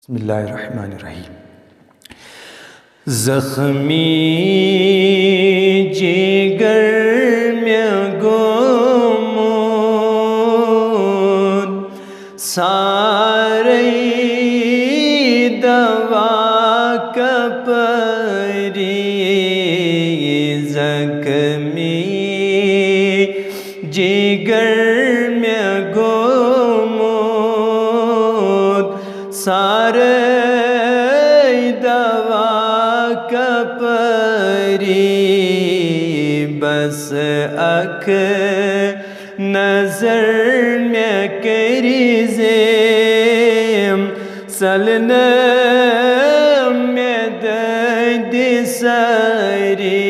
बिस्मिल्लाहिर्रहमानिर्रहीम। ज़ख्मी जिगर में गोमोद सारे दवा कपरी। ज़ख्मी जिगर में गोमोद सारे दवा कपरी। बस अख नजर में करीज़ेम सलन में दर्द सारी।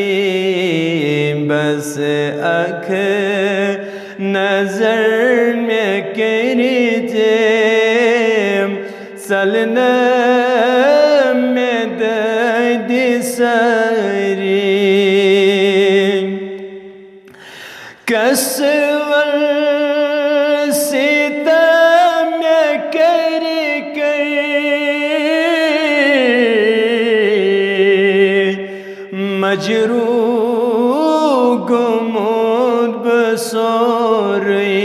बस अख नजर में करीज़ेम सलन में दर्द सारी। कसवर सितम कर कर मजरूह गुमोद बसोरे।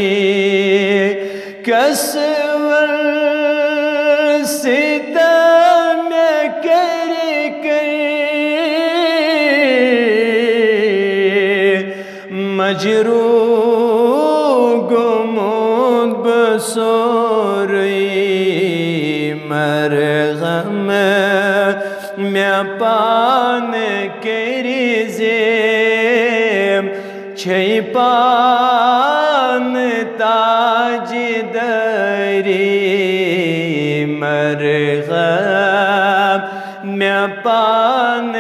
कसवर सितम कर कर मजरूह गुमोद बसोरे। मरगम में पान करीज़ेम छैपान ताज दरी। मरगम में पान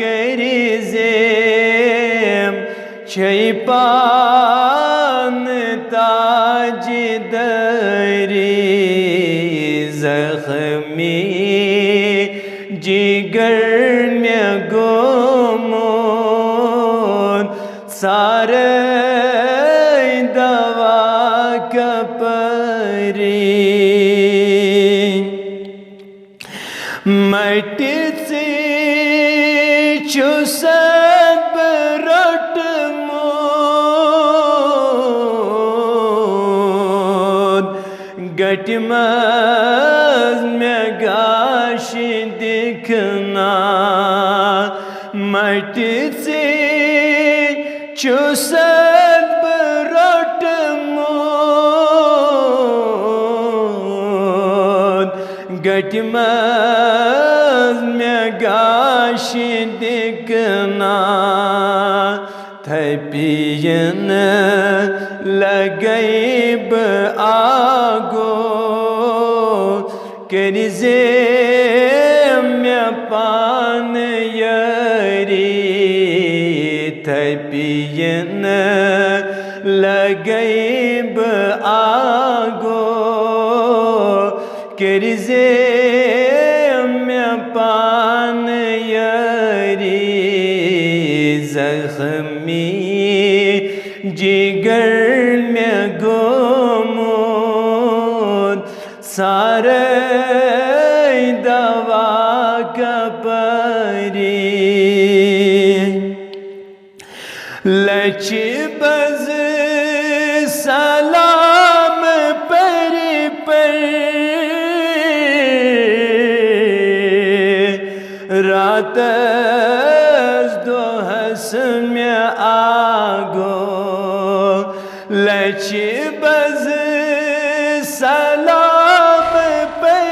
करीज़ेम छैपान ताज दरी। ज़ख्मी जिगर में गोमोद सारे दवा कपरी। मटी से चुसत रट मोद गटमज में गाश दिखना। मटी से चुसत रट मोद गटमज में गाश दिखना। थपियन लगैब आगो करीज़ेम में पान यरी। थपियन लगैब आगो करीज़ेम में पान यरी। ज़ख्मी जिगर में गोमोद सारे दवा कपरी। लचबज सलाम पर रात दो हस में आगो। लचबज सलाम पर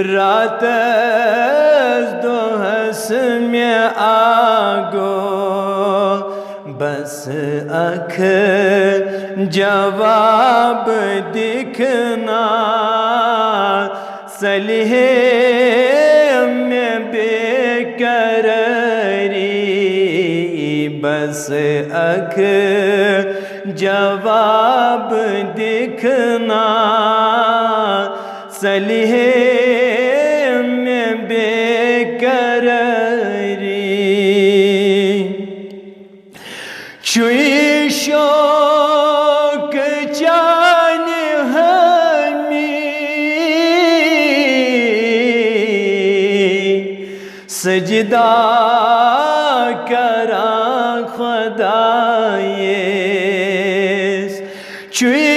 रात दो हस में आगो। बस अख जवाब दिखना सलहे में बेकरारी। बस अख जवाब दिखना सलहे में बेकरारी। छुई शौक चा सजदा करा खुदाये चुई